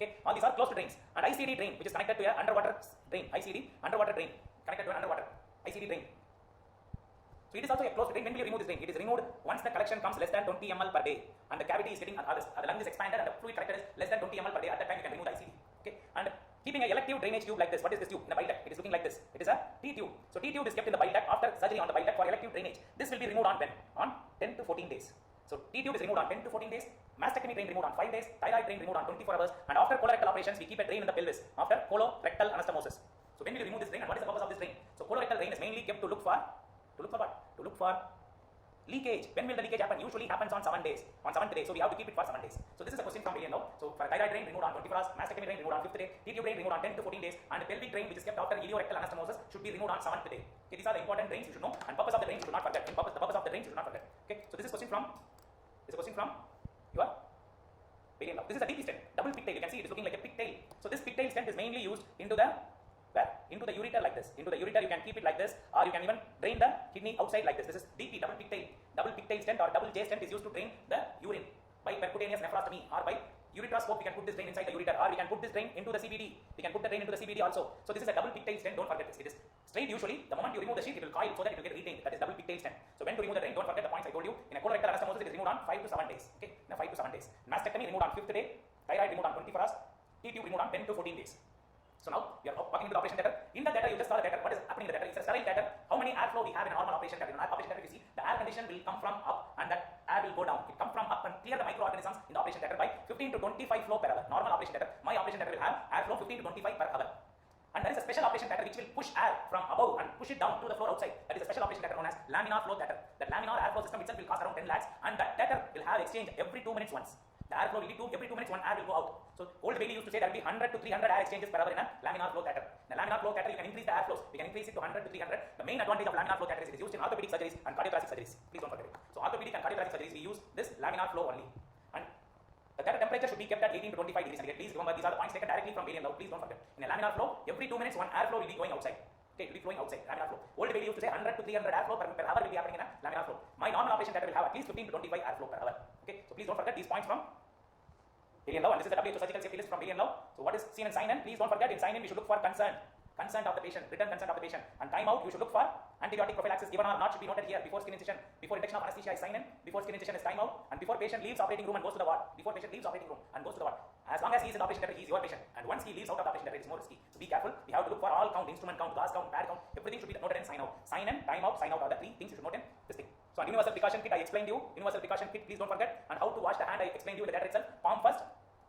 Okay, all these are closed drains. And ICD drain, which is connected to an underwater drain. ICD, underwater drain, connected to an underwater ICD drain. So it is also a closed drain. when will you remove this drain? It is removed once the collection comes less than 20 ml per day and the cavity is getting, the lung is expanded and the fluid collected is less than 20 ml per day. At that time you can remove the ICD. Okay, and keeping a elective drainage tube like this. What is this tube? In the bile duct. It is looking like this. It is a T tube. So T tube is kept in the bile duct after surgery on the bile duct for elective drainage. This will be removed on when? On 10 to 14 days. So T tube is removed on 10 to 14 days. Mastectomy drain removed on 5 days. Thyroid drain removed on 24 hours. And after colorectal operations, we keep a drain in the pelvis after colorectal anastomosis. So when will you remove this drain and what is the purpose of this drain? So colorectal drain is mainly kept to look for what? To look for leakage. When will the leakage happen? Usually happens on 7 days. On 7th day. So we have to keep it for 7 days. So this is a question from Alien now. So for thyroid drain removed on 24 hours, mastectomy drain removed on 5th day, T tube drain removed on 10 to 14 days, and the pelvic drain which is kept after iliorectal anastomosis should be removed on 7th day. Okay, these are the important drains you should know, and purpose of the drains you should not forget. The purpose of the drains you should not forget. Okay, so this is question from your Alien now. This is a DP stent, double pigtail. You can see it is looking like a pigtail. So this pigtail stent is mainly used into the into the ureter like this. Into the ureter you can keep it like this, or you can even drain the kidney outside like this. This is DP, double pigtail. Double pigtail stent or double J stent is used to drain the urine by percutaneous nephrostomy or by ureteroscope. We can put this drain inside the ureter, or we can put this drain into the CBD. We can put the drain into the CBD also. So this is a double pigtail stent. Don't forget this. It is straight usually. The moment you remove the sheath, it will coil so that it will get retained. That is double pigtail stent. So when to remove the drain, don't forget the points I told you. In a colorectal anastomosis, it is removed on 5 to 7 days. Okay, in 5 to 7 days. Mastectomy removed on 5th day. Thyroid removed on 24 hours. T tube removed on 10 to 14 days. So now you are walking into the operation theatre. In the theatre, you just saw the theatre. What is happening in the theatre? It's a sterile theatre. How many airflow we have in a normal operation theatre? In an operation theatre, you see the air condition will come from up and that air will go down. It come from up and clear the microorganisms in the operation theatre by 15 to 25 flow per hour. Normal operation theatre. My operation theatre will have airflow 15 to 25 per hour. And there is a special operation theatre which will push air from above and push it down to the floor outside. That is a special operation theatre known as laminar flow theatre. That laminar airflow system itself will cost around 10 lakhs, and that theatre will have exchange every 2 minutes once. The airflow will be every 2 minutes one air will go out. So old Bailey used to say there will be 100 to 300 air exchanges per hour in a laminar flow theatre. In a laminar flow theatre, you can increase the airflows. We can increase it to 100 to 300. The main advantage of laminar flow theatre is it is used in orthopedic surgeries and cardiothoracic surgeries. Please don't forget it. So orthopedic and cardiothoracic surgeries, we use this laminar flow only. And the theatre temperature should be kept at 18 to 25 degrees centigrade. Please remember, these are the points taken directly from Bailey and Love. Please don't forget. In a laminar flow, every 2 minutes one airflow will be going outside. Okay, it will be flowing outside, laminar flow. Old Bailey used to say 100 to 300 airflow per hour will be happening in a laminar flow. My normal operation theatre will have at least 15 to 25 airflow per hour. Okay, so please don't forget these points from Alien Love, and this is the WHO surgical safety list from Alien Love. So what is seen in sign in? Please don't forget, in sign in we should look for consent of the patient, written consent of the patient. And time out, you should look for antibiotic prophylaxis given or not should be noted here. Before skin incision, before injection of anesthesia is sign in, before skin incision is time out, and before patient leaves operating room and goes to the ward. Before patient leaves operating room and goes to the ward. As long as he is in the operation theatre, he is your patient. And once he leaves out of the operation theatre, it is more risky. So be careful. We have to look for all count, instrument count, gas count, pad count. Everything should be noted in sign out. Sign in, time out, sign out are the 3 things you should note in this thing. So on universal precaution kit, I explained you. Universal precaution kit, please don't forget. And how to wash the hand, I explained you in the theatre itself. Palm first,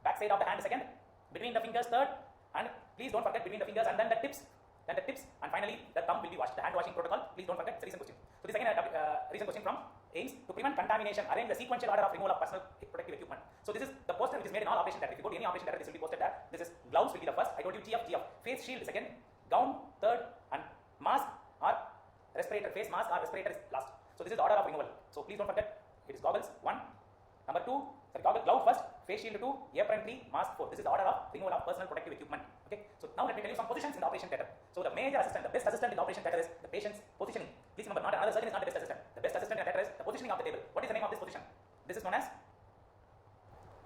back side of the hand second, between the fingers third, and please don't forget between the fingers and then the tips, and finally the thumb will be washed. The hand washing protocol, please don't forget. It's a recent question. So this is again a recent question from AIMS. To prevent contamination, arrange the sequential order of removal of personal protective equipment. So this is the poster which is made in all operation theatre. If you go to any operation theatre, this will be posted there. This is gloves will be the first. I told you GF. Face shield second, gown third, and mask or respirator. Face mask or respirator is last. So this is the order of removal. So please don't forget. It is goggles 1, number 2. Glove first, face shield 2, apron 3, mask 4. This is the order of removal of personal protective equipment. Okay. So now let me tell you some positions in the operation theatre. So the major assistant, the best assistant in the operation theatre is the patient's positioning. Please remember, not another surgeon is not the best assistant. The best assistant in the theatre is the positioning of the table. What is the name of this position? This is known as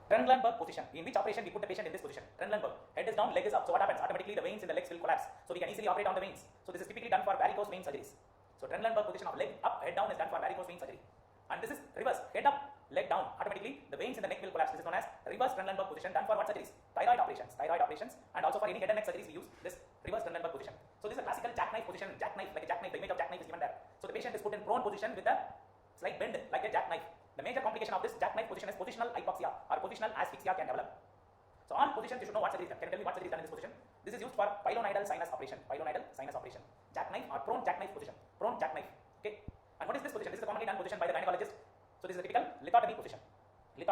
Trendelenburg position. In which operation we put the patient in this position? Trendelenburg. Head is down, leg is up. So what happens? Automatically the veins in the legs will collapse. So we can easily operate on the veins. So this is typically done for varicose vein surgeries. So Trendelenburg position of leg up, head down is done for varicose vein surgery. And this is reverse. Head up, leg down. Automatically the veins in the neck will collapse. This is known as reverse Trendelenburg position, done for what surgeries? Thyroid operations, and also for any head and neck surgeries we use this reverse Trendelenburg position. So this is a classical jackknife position. Jackknife, like a jackknife. The image of jackknife is given there. So the patient is put in prone position with a slight bend like a jackknife. The major complication of this jackknife position is positional hypoxia or positional asphyxia can develop. So on positions you should know what surgery is done. Can you tell me what surgery is done in this position? This is used for pilonidal sinus operation. Jackknife or prone jackknife position. Prone jackknife. Okay. And what is this position? This is a commonly done position by the gynecologist. So this is a typical lithotomy position. The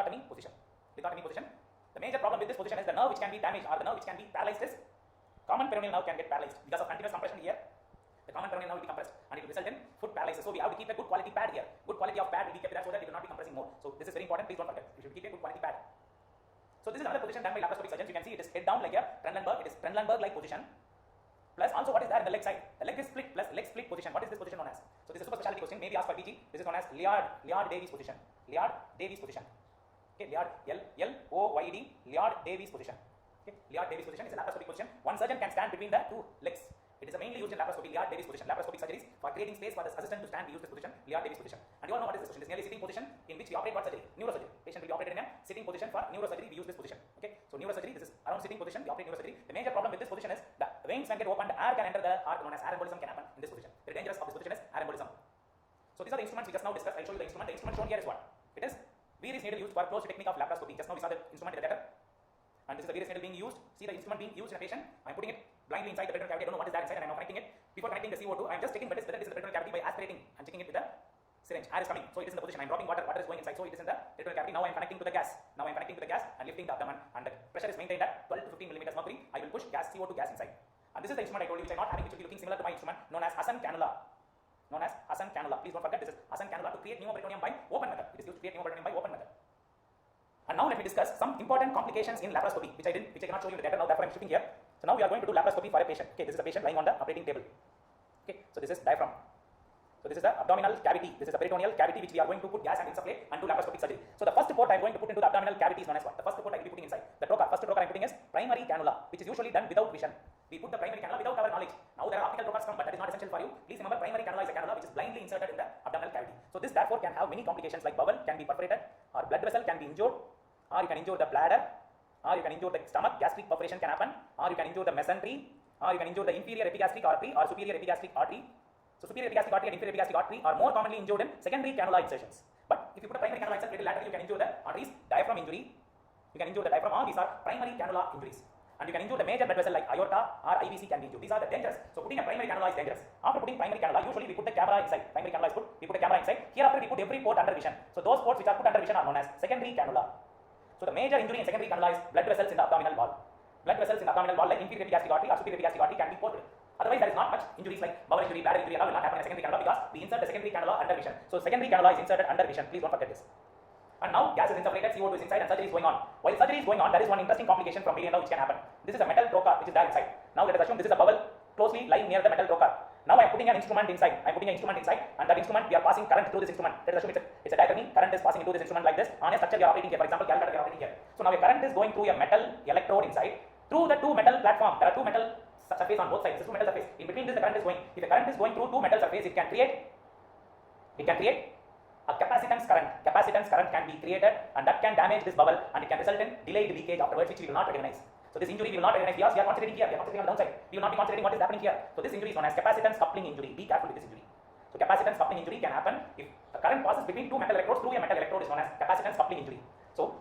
major problem with this position is the nerve which can be damaged or the nerve which can be paralyzed is common peroneal nerve can get paralyzed because of continuous compression here. The common peroneal nerve will be compressed and it will result in foot paralysis. So we have to keep a good quality pad here. Good quality of pad will be kept there so that it will not be compressing more. So this is very important. Please don't forget. You should keep a good quality pad. So this is another position done by laparoscopic surgeons. You can see it is head down like a Trendelenburg. It is Trendelenburg-like position. Plus also what is there in the leg side? The leg is split plus leg split position. What is this position known as? So this is a super specialty question. Maybe asked for PG. This is known as Liard-Davies position. Liard-Davies position. Okay, Liard-Davies position. Okay, Liard-Davies position is a laparoscopic position. One surgeon can stand between the 2 legs. It is mainly used in laparoscopy, Liard-Davis position. Laparoscopic surgeries for creating space for the assistant to stand, we use this position, Liard-Davis position. And you all know what is this position? This is nearly sitting position in which we operate what surgery? Neurosurgery. Patient will be operated in a sitting position for neurosurgery. We use this position. Okay. So neurosurgery, this is around sitting position. We operate neurosurgery. The major problem with this position is the veins can get opened, air can enter the heart, known as air embolism can happen in this position. The dangerous of this position is air embolism. So these are the instruments we just now discussed. I'll show you the instrument. The instrument shown here is what? It is Wieris needle used for closed technique of laparoscopy. Just now we saw the instrument in the theater. And this is the Wieris needle being used. See the instrument being used in a patient. I'm putting it blindly inside the peritoneal cavity. I don't know what is that inside, and I'm now connecting it. Before connecting the CO2, I'm just checking whether this is the peritoneal cavity by aspirating and checking it with the syringe. Air is coming, so it is in the position. I'm dropping water. Water is going inside, so it is in the peritoneal cavity. Now I'm connecting to the gas. Now I'm connecting to the gas and lifting the abdomen, and the pressure is maintained at 12 to 15 millimeters mercury. I will push gas, CO2 gas inside. And this is the instrument I told you, which I'm not having, which will be looking similar to my instrument, known as Hassan cannula. Known as Hassan cannula. Please don't forget, this is Hassan cannula to create pneumoperitoneum by open method. It is used to create pneumoperitoneum by open method. And now let me discuss some important complications in laparoscopy, which I cannot show you in the data now, therefore I'm shipping here. So now we are going to do laparoscopy for a patient. Okay, this is a patient lying on the operating table. Okay, so this is diaphragm. So this is the abdominal cavity. This is the peritoneal cavity which we are going to put gas and insufflate and do laparoscopic surgery. So the first port I am going to put into the abdominal cavity is known as what? The first port I will be putting inside. The trocar. First trocar I am putting is primary cannula, which is usually done without vision. We put the primary cannula without our knowledge. Now there are optical trocars come, but that is not essential for you. Please remember, primary cannula is a cannula which is blindly inserted in the abdominal cavity. So this therefore can have many complications, like bowel can be perforated, or blood vessel can be injured, or you can injure the bladder, or you can injure the stomach. Gastric perforation can happen, or you can injure the mesentery, or you can injure the inferior epigastric artery or superior epigastric artery. So superior epigastric artery and inferior epigastric artery are more commonly injured in secondary cannula insertions. But if you put a primary cannula insert little laterally, you can injure the arteries, diaphragm injury. You can injure the diaphragm. All these are primary cannula injuries. And you can injure the major blood vessel like aorta or IVC can be injured. These are the dangerous. So putting a primary cannula is dangerous. After putting primary cannula, usually we put the camera inside. Primary cannula is put, we put a camera inside. Hereafter we put every port under vision. So those ports which are put under vision are known as secondary cannula. So the major injury in secondary cannula is blood vessels in the abdominal wall. Blood vessels in the abdominal wall like inferior epigastric artery or superior epigastric artery can be ported. Otherwise there is not much injuries like bowel injury, bladder injury, and all will not happen in a secondary cannula because we insert the secondary cannula under vision. So secondary cannula is inserted under vision. Please don't forget this. And now gas is insufflated, CO2 is inside, and surgery is going on. While surgery is going on, there is one interesting complication from Millienda which can happen. This is a metal trocar which is there inside. Now let us assume this is a bowel closely lying near the metal trocar. Now I am putting an instrument inside. I am putting an instrument inside, and that instrument we are passing current through this instrument. Let us assume it's a diathermy. Current is passing into this instrument like this on a structure we are operating here. For example, gallbladder we are operating here. So now a current is going through a metal electrode inside. Through the two metal platform, there are two metal surface on both sides. This two metal surface. In between this, the current is going. If a current is going through two metal surface, it can create a capacitance current. Capacitance current can be created, and that can damage this bowel, and it can result in delayed leakage afterwards, which we will not recognize. So this injury we will not recognize. We are concentrating here. We are concentrating on the downside. We will not be concentrating what is happening here. So this injury is known as capacitance coupling injury. Be careful with this injury. So capacitance coupling injury can happen if a current passes between two metal electrodes through a metal electrode is known as capacitance coupling injury. So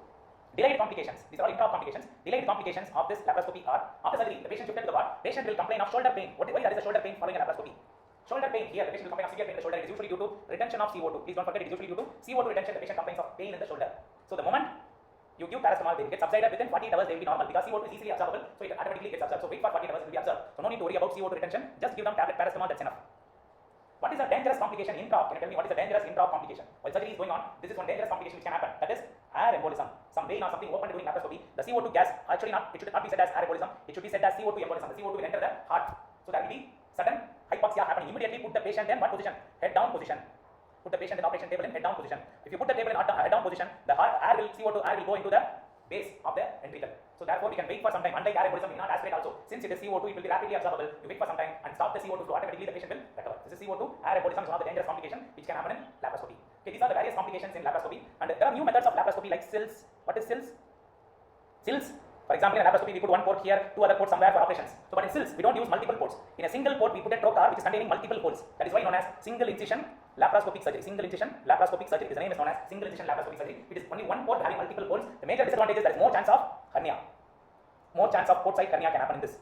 delayed complications. These are all intra complications. Delayed complications of this laparoscopy are after surgery. The patient shifted to the ward. Patient will complain of shoulder pain. Why there is a shoulder pain following a laparoscopy? Shoulder pain here. The patient will complain of severe pain in the shoulder. It is usually due to retention of CO2. Please don't forget, it is usually due to CO2 retention. The patient complains of pain in the shoulder. So the moment you give paracetamol, they will get subsided within 48 hours. They will be normal because CO2 is easily absorbable. So it automatically gets absorbed. So wait for 48 hours, it will be absorbed. So no need to worry about CO2 retention. Just give them tablet paracetamol. That's enough. What is a dangerous complication intra-op? Can you tell me what is a dangerous intra-op complication? While surgery is going on, this is one dangerous complication which can happen. That is air embolism. Some vein or something opened during laparoscopy. The CO2 gas, actually not, it should not be said as air embolism. It should be said as CO2 embolism. The CO2 will enter the heart. So there will be sudden hypoxia happening. Immediately put the patient in what position? Head down position. Put the patient in the operation table in head down position. If you put the table in head down position, the CO2 air will go into the base of the ventricle. So therefore we can wait for some time. Unlike air embolism, we will not aspirate also. Since it is CO2, it will be rapidly absorbable. You wait for some time and stop the CO2 flow. Automatically the patient will recover. This is CO2. Air embolism is one of the dangerous complications which can happen in laparoscopy. Okay, these are the various complications in laparoscopy. And there are new methods of laparoscopy like SILS. What is SILS? SILS. For example, in a laparoscopy, we put one port here, two other ports somewhere for operations. So, but in SILS, we don't use multiple ports. In a single port, we put a trocar which is containing multiple holes. That is why known as single incision laparoscopic surgery. Single incision laparoscopic surgery. The name is known as single incision laparoscopic surgery. It is only one port having multiple holes. The major disadvantage is there is more chance of hernia. More chance of port side hernia can happen in this.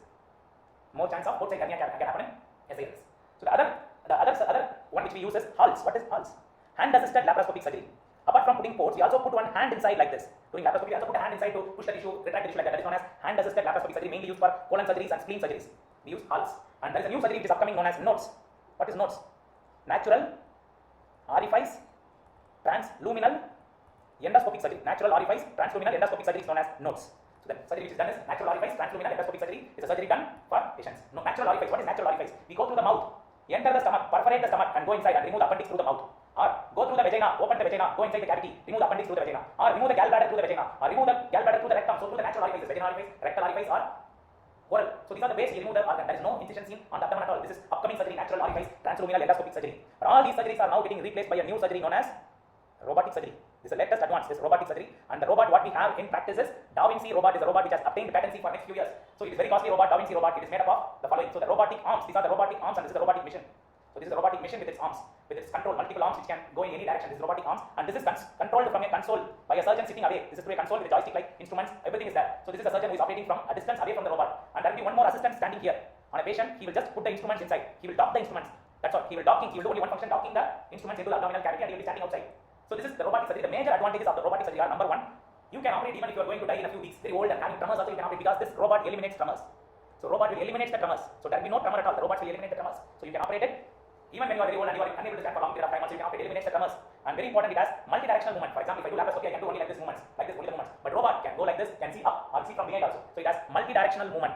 More chance of port side hernia can happen in SILS. So the other one which we use is HALS. What is HALS? Hand assisted laparoscopic surgery. Apart from putting ports, we also put one hand inside like this. During laparoscopy, we also put a hand inside to push the tissue, retract the tissue like that. That is known as hand assisted laparoscopic surgery, mainly used for colon surgeries and spleen surgeries. We use HALS. And there is a new surgery which is upcoming known as NOTES. What is NOTES? Natural orifice transluminal endoscopic surgery. Natural orifice transluminal endoscopic surgery is known as NOTES. So the surgery which is done is natural orifice transluminal endoscopic surgery. Is a surgery done for patients. No, natural orifice. What is natural orifice? We go through the mouth, enter the stomach, perforate the stomach, and go inside and remove the appendix through the mouth. Or go through the vagina, open the vagina, go inside the cavity, remove the appendix through the vagina, or remove the gallbladder through the vagina, or remove the gallbladder through the rectum. So through the natural orifices, vaginal orifice, rectal orifice, or oral. So these are the ways he removed the organ. There is no incision seen on the abdomen at all. This is upcoming surgery, natural orifice, transluminal endoscopic surgery. But all these surgeries are now getting replaced by a new surgery known as robotic surgery. This is the latest advance, this robotic surgery. And the robot what we have in practice is Da Vinci robot is a robot which has obtained patency for next few years. So it is very costly robot, Da Vinci robot. It is made up of the following. So the robotic arms, these are the robotic arms, and this is the robotic mission. So this is a robotic mission with its arms, with its control, multiple arms which can go in any direction. This is robotic arms, and this is controlled from a console by a surgeon sitting away. This is through a console with a joystick-like instruments. Everything is there. So this is a surgeon who is operating from a distance away from the robot, and there will be one more assistant standing here on a patient. He will just put the instruments inside. He will dock the instruments. That's all. He will docking. He will do only one function, docking the instruments into the abdominal cavity, and he will be standing outside. So this is the robotic surgery. The major advantages of the robotic surgery are: number one, you can operate even if you are going to die in a few weeks, very old and having tremors also you can operate because this robot eliminates tremors. So robot will eliminate the tremors. So there will be no tremor at all. The robots will eliminate the tremors. So you can operate it even when you are very old and you are unable to stand for long period of time. Also you can operate, eliminates the tremors. And very important, it has multi-directional movement. For example, if I do laparoscopy, I can do only like this movements, like this only the movements. But robot can go like this, can see up or see from behind also. So it has multi-directional movement.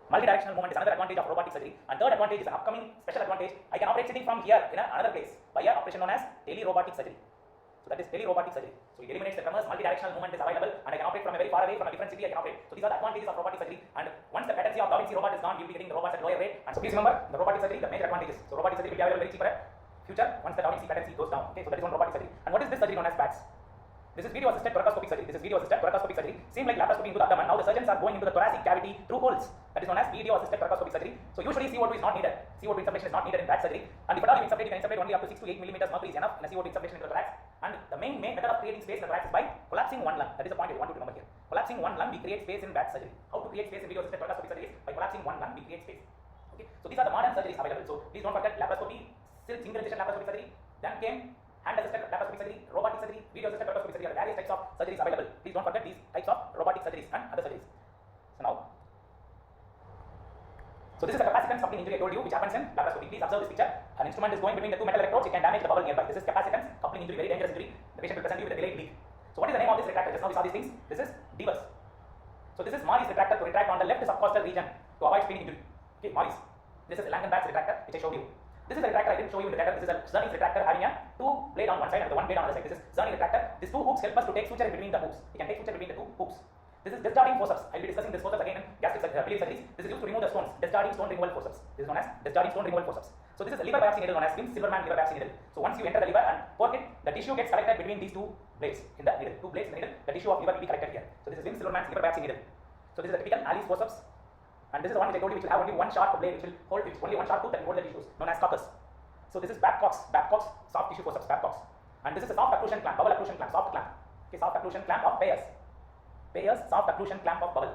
Multi-directional movement is another advantage of robotic surgery. And third advantage is an upcoming special advantage. I can operate sitting from here in another place by a operation known as tele-robotic surgery. So that is tele-robotic surgery. So it eliminates the tremors, multi-directional movement is available, and I can operate from a very far away, from a different city I can operate. So these are the advantages of robotic surgery. And once the patency of Da Vinci robot is gone, you will be getting the robots at lower rate. And so please remember the robotic surgery, the major advantages. So robotic surgery will be available very cheaper at future once the Da Vinci patency goes down. Okay, so that is one robotic surgery. And what is this surgery known as PATS? This is video assisted thoracoscopic surgery. This is video assisted thoracoscopic surgery. Same like laparoscopy into the abdomen. Now the surgeons are going into the thoracic cavity through holes. That is known as video assisted thoracoscopic surgery. So usually CO2 is not needed. CO2 insufflation is not needed in that surgery. And if at all you insufflate, you can insufflate only up to 6 to 8 millimeters mercury is enough in a CO2 insufflation into the thorax. And the main method of creating space in the thorax is by collapsing one lung. That is the point we want to remember here. Collapsing one lung, we create space in that surgery. How to create space in video assisted thoracoscopic surgery? By collapsing one lung, we create space. Okay. So these are the modern surgeries available. So please don't forget laparoscopy, still single incision laparoscopic surgery. Then came hand assisted laparoscopic surgery, robotic surgery, video assisted thoracoscopic surgery, are various types of surgeries available. Please don't forget these types of robotic surgeries and other surgeries. So now, so this is the capacitance coupling injury I told you, which happens in laparoscopy. Please observe this picture. An instrument is going between the two metal electrodes. It can damage the bubble nearby. This is capacitance coupling injury, very dangerous injury. The patient will present you with a delayed bleed. So what is the name of this retractor? Just now we saw these things. This is Devers. So this is Morris retractor to retract on the left subcostal region to avoid spinning injury. Okay, Morris. This is a Langenbach's retractor, which I showed you. This is a retractor I didn't show you in the data. This is a Zernig's retractor having a two blade on one side and the one blade on the other side. This is Zernig's retractor. These two hooks help us to take suture between the hooks. We can take suture between the two hooks. This is Desjardins forceps. I will be discussing this forceps again in gastric biliary surgeries. This is used to remove the stones. Desjardins stone removal forceps. This is known as Desjardins stone removal forceps. So this is a liver biopsy needle known as Wim Silverman liver biopsy needle. So once you enter the liver and poke it, the tissue gets collected between these two blades in the needle. Two blades in the needle. The tissue of liver will be collected here. So this is Wim Silverman's liver biopsy needle. So this is a typical Alice forceps. And this is the one which I told you, which will have only one sharp blade, which will hold only one sharp tooth that will hold the tissues, known as coccus. So this is Babcock's soft tissue forceps, Babcock's. And this is a soft occlusion clamp, bubble occlusion clamp, soft clamp. Okay, soft occlusion clamp of Peyer's. Peyer's soft occlusion clamp of bubble.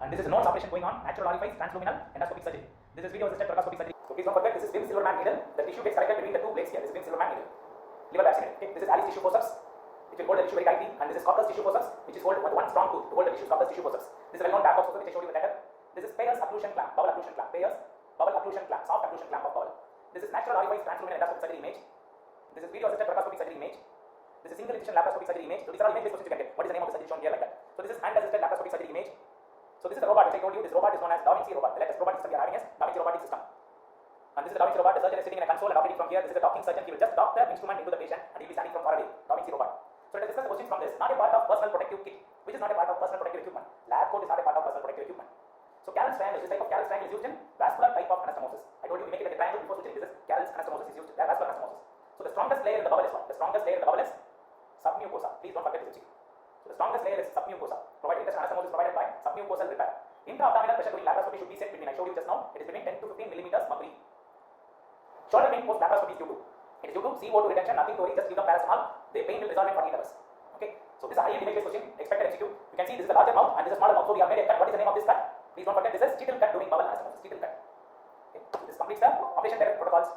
And this is a nose operation going on, natural orifice, transluminal endoscopic surgery. This is video assisted thoracoscopic surgery. So please don't forget, this is Wim Silverman needle. The tissue gets collected between the two blades here. This is Wim Silverman needle. Liver biopsy needle. Okay, this is Alice tissue forceps, which will hold the tissue very tightly. And this is Coccus tissue forceps, which is hold with one strong tooth to hold the tissue, Coccus tissue forceps. This is a well-known Babcock's forceps, which I showed you in the data. This is Peyer's occlusion clamp, bubble occlusion clamp. Peyer's bubble occlusion clamp, soft occlusion clamp of bubble. This is natural orifice, transluminal endoscopic surgery image. This is video assisted thoracoscopic surgery image. This is single incision laparoscopic surgery image. So these are all image questions you can get. What is the name of the surgery shown here like that? So this is hand assisted laparoscopic surgery image. So this is the robot which I told you. This robot is known as Da Vinci robot. The latest robotic system we are having is Da Vinci robotic system. And this is the Da Vinci robot. The surgeon is sitting in a console and operating from here. This is a docking surgeon. He will just dock the instrument into the patient and he will be standing from far away. Da Vinci robot. So let us discuss the questions from this. Not a part of personal protective kit. Which is not a part of personal protective equipment. Lab coat is not a part of personal protective equipment. So Carroll's triangle, this type of Carroll's triangle is used in vascular type of anastomosis. I told you we make it like a triangle before suturing. This is Carroll's anastomosis is used in vascular anastomosis. So the strongest layer in the bubble is what? The strongest layer in the bubble is submucosa. Please don't forget this. So the strongest layer is submucosa. Provided intestinal anastomosis provided by submucosal repair. Intra-abdominal pressure during laparoscopy should be set between, I showed you just now, it is between 10 to 15 millimeters mercury. Shoulder pain post laparoscopy is due to, it is due to CO2 retention, nothing to worry, just give them paracetamol, the pain will resolve in 48 hours. Okay, so this is a high image question, expected MCQ. You can see this is the larger mouth and this is smaller mouth, so we have made a cut. What is the name of this cut? Please don't forget, this is Tittle cut during bubble anastomosis, Tittle cut. Okay, so this completes the operation theatre protocols.